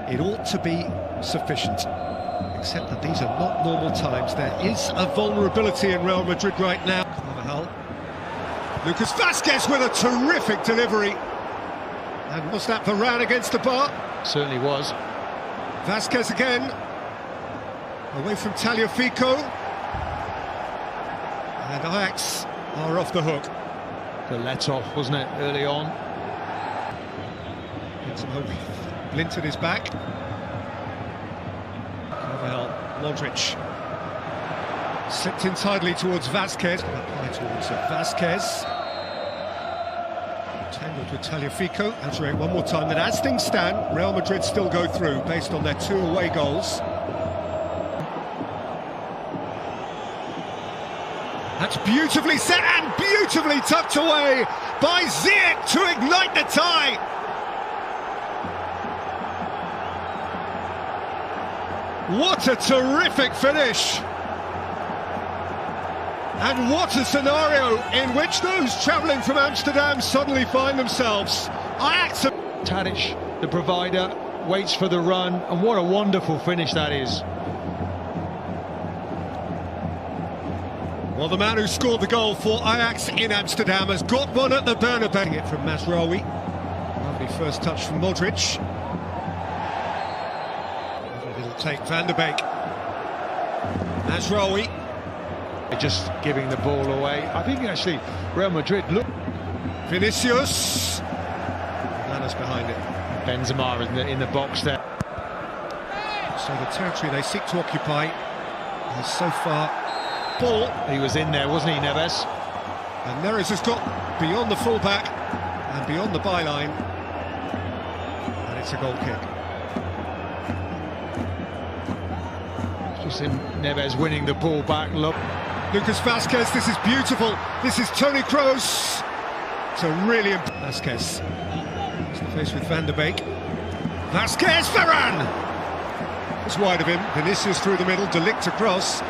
It ought to be sufficient. Except that these are not normal times. There is a vulnerability in Real Madrid right now. Carvajal. Lucas Vazquez with a terrific delivery. And was that Varane against the bar? Certainly was. Vazquez again. Away from Tagliafico. And Ajax are off the hook. The let-off, wasn't it, early on? Blint at his back. Carvajal, Modric. Slipped in tidily towards Vazquez. Apply towards Vazquez. Tangled with Tagliafico. Iterate one more time that as things stand, Real Madrid still go through based on their 2 away goals. That's beautifully set and beautifully tucked away by Ziyech to ignite the tie. What a terrific finish! And what a scenario in which those travelling from Amsterdam suddenly find themselves. Ajax. Tadic, the provider, waits for the run, and what a wonderful finish that is. Well, the man who scored the goal for Ajax in Amsterdam has got one at the Bernabeu. It from Mazraoui. Lovely first touch from Modric. It'll take Van der Beek. Mazraoui. Just giving the ball away. I think actually Real Madrid look. Vinicius. Lana's behind it. Benzema in the box there. So the territory they seek to occupy is so far. Ball. He was in there, wasn't he, Neves? And Neres has got beyond the fullback and beyond the byline. And it's a goal kick. Just him, Neves winning the ball back. Look. Lucas Vazquez, this is beautiful. This is Toni Kroos. It's a really Vazquez. It's the face with Van der Beek. Vazquez, Varane! It's wide of him. Vinicius through the middle, De Ligt across.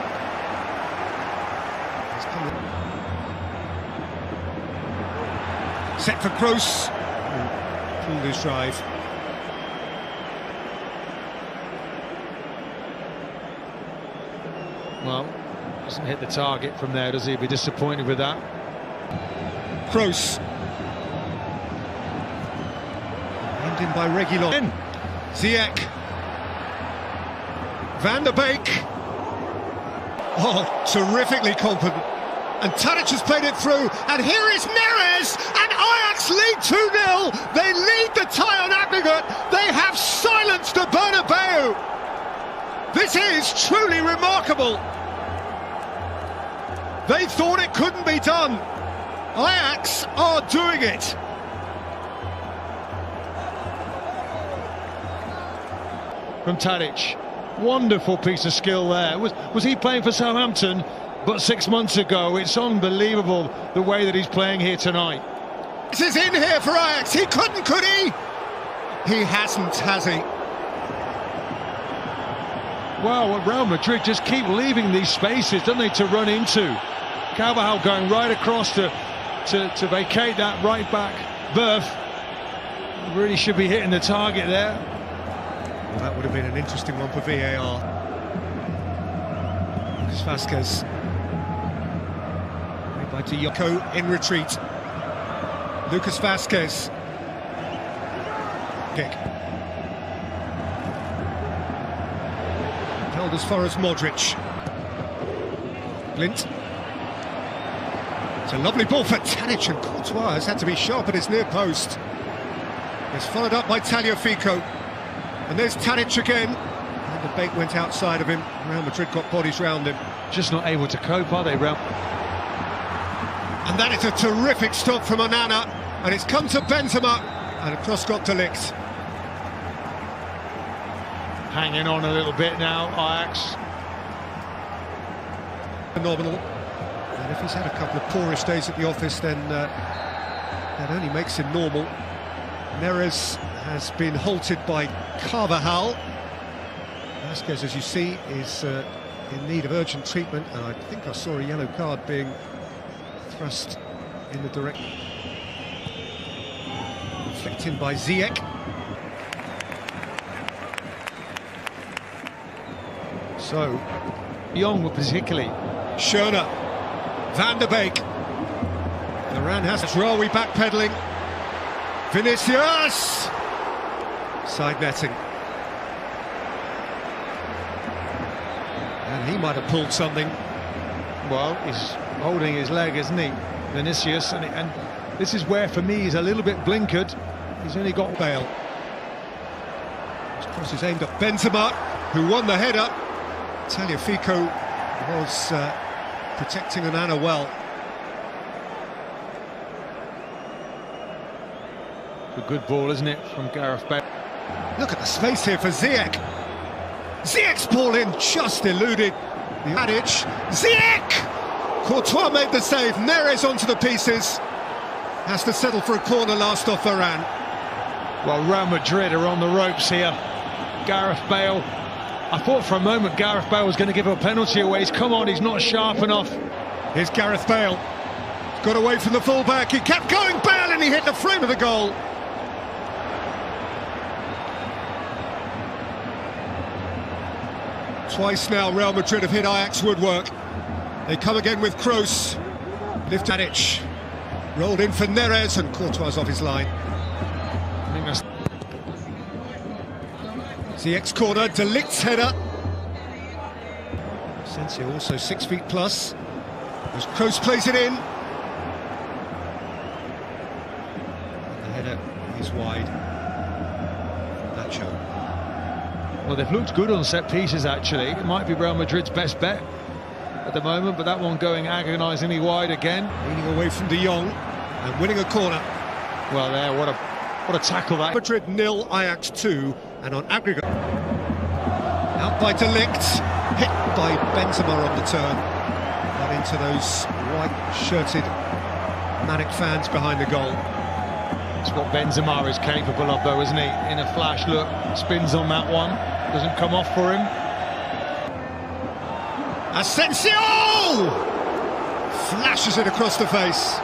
Set for Kroos. Pulled his drive. Well, doesn't hit the target from there, does he? Be disappointed with that. Kroos. Aimed in by Reguilon. Ziyech. Van der Beek. Oh, terrifically competent. And Tadic has played it through, and here is Neres, and Ajax lead 2-0. They lead the tie on aggregate. They have silenced the Bernabeu. This is truly remarkable. They thought it couldn't be done. Ajax are doing it. From Tadic, wonderful piece of skill there. Was he playing for Southampton? But 6 months ago, it's unbelievable the way that he's playing here tonight. This is in here for Ajax. He couldn't, could he? He hasn't, has he? Well, Real Madrid just keep leaving these spaces, don't they, to run into. Carvajal going right across to vacate that right back berth. Really should be hitting the target there. Well, that would have been an interesting one for VAR. Lucas Vazquez. By Dioko in retreat. Lucas Vazquez. Kick. Held as far as Modric. Blint. It's a lovely ball for Tadic, and Courtois has had to be sharp at his near post. It's followed up by Tagliafico. And there's Tadic again. And the bait went outside of him. Real Madrid got bodies round him. Just not able to cope, are they, Real? And that is a terrific stop from Onana, and it's come to Benzema, and across got De Ligt. Hanging on a little bit now, Ajax. Phenomenal. And if he's had a couple of poorish days at the office, then that only makes him normal. Neres has been halted by Carvajal. Vazquez, as you see, is in need of urgent treatment, and I think I saw a yellow card being thrust in the direction. Flicked in by Ziyech. So, Young particularly. Schöne, Van der Beek. Varane has Rawi backpedaling. Vinicius! Side netting. And he might have pulled something. Well, he's holding his leg, isn't he, Vinicius? And this is where, for me, he's a little bit blinkered. He's only got Bale. His cross is aimed at Benzema, who won the header. Tagliafico was protecting Onana well. It's a good ball, isn't it, from Gareth Bale? Look at the space here for Ziyech. Ziyech's ball in, just eluded the Ajax. Ziyech! Courtois made the save. Neres onto the pieces. Has to settle for a corner last off Varane. Well, Real Madrid are on the ropes here. Gareth Bale. I thought for a moment Gareth Bale was going to give a penalty away. He's come on, he's not sharp enough. Here's Gareth Bale. Got away from the fullback. He kept going, Bale, and he hit the frame of the goal. Twice now Real Madrid have hit Ajax woodwork. They come again with Kroos. Lift Tadic. Rolled in for Neres, and Courtois off his line. I think that's... Ziyech's corner, De Ligt's header. Asensio also 6 feet plus. As Kroos plays it in. And the header is wide. Nacho. Well, they've looked good on set pieces, actually. It might be Real Madrid's best bet at the moment, but that one going agonisingly wide again. Leaning away from De Jong and winning a corner. Well, there, what a tackle that. Madrid 0, Ajax 2, and on aggregate. Out by De Ligt, hit by Benzema on the turn. Got into those white-shirted manic fans behind the goal. It's what Benzema is capable of, though, isn't he? In a flash, look, spins on that one, doesn't come off for him. Asensio! Flashes it across the face.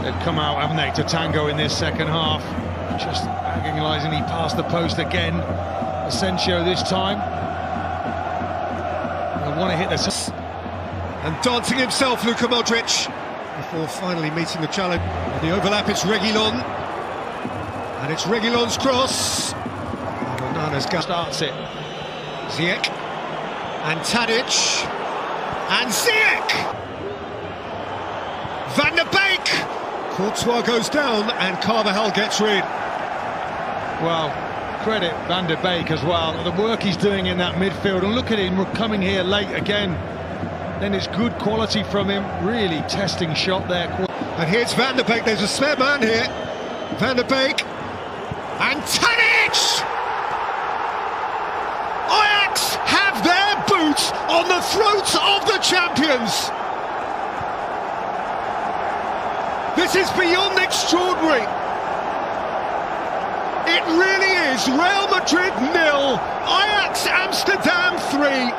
They've come out, haven't they, to tango in this second half. Just agonisingly past the post again. Asensio this time. They want to hit this. And dancing himself, Luka Modric, before finally meeting the challenge. On the overlap, it's Reguilon. And it's Reguilon's cross. And Onana's starts it. Ziyech. And Tadic. And Ziyech! Van der Beek! Courtois goes down and Carvajal gets rid. Well, credit Van der Beek as well. The work he's doing in that midfield. And look at him coming here late again. Then it's good quality from him. Really testing shot there. And here's Van der Beek. There's a spare man here. Van der Beek. And Tadic! Ajax have their boots on the throats of the champions. This is beyond extraordinary. It really is. Real Madrid 0, Ajax Amsterdam 3.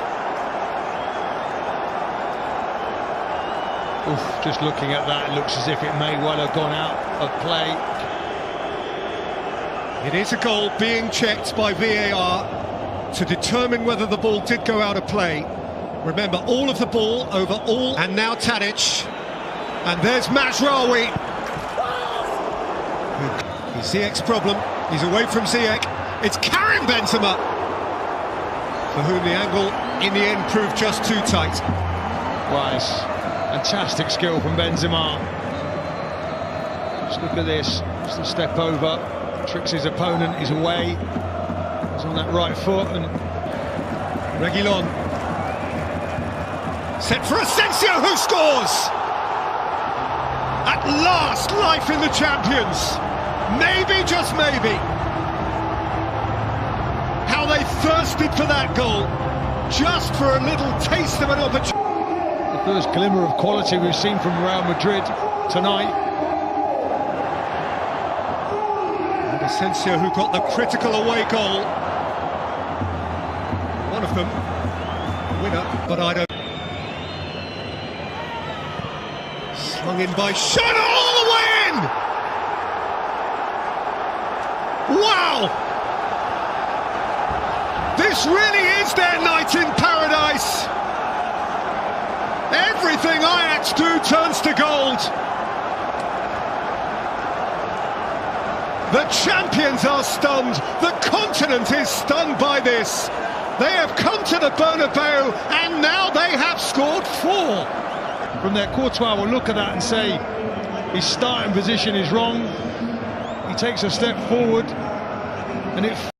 Oof, just looking at that, it looks as if it may well have gone out of play. It is a goal being checked by VAR to determine whether the ball did go out of play. Remember, all of the ball over all, and now Tadic. And there's Mazraoui. He's Ziyech's problem. He's away from Ziyech. It's Karim Benzema, for whom the angle in the end proved just too tight. Wise. Fantastic skill from Benzema. Just look at this. Just a step over. Tricks his opponent. He's away. He's on that right foot. And Reguilon. Set for Asensio, who scores! At last, life in the champions. Maybe, just maybe. How they thirsted for that goal. Just for a little taste of an opportunity. The first glimmer of quality we've seen from Real Madrid tonight. And Asensio, who got the critical away goal. One of them, winner, but I don't. Slung in by Schöne, all the way in! Wow! This really is their night in paradise. Everything Ajax do turns to gold. The champions are stunned. The continent is stunned by this. They have come to the Bernabeu and now they have scored 4. From there, Courtois will look at that and say his starting position is wrong. He takes a step forward and it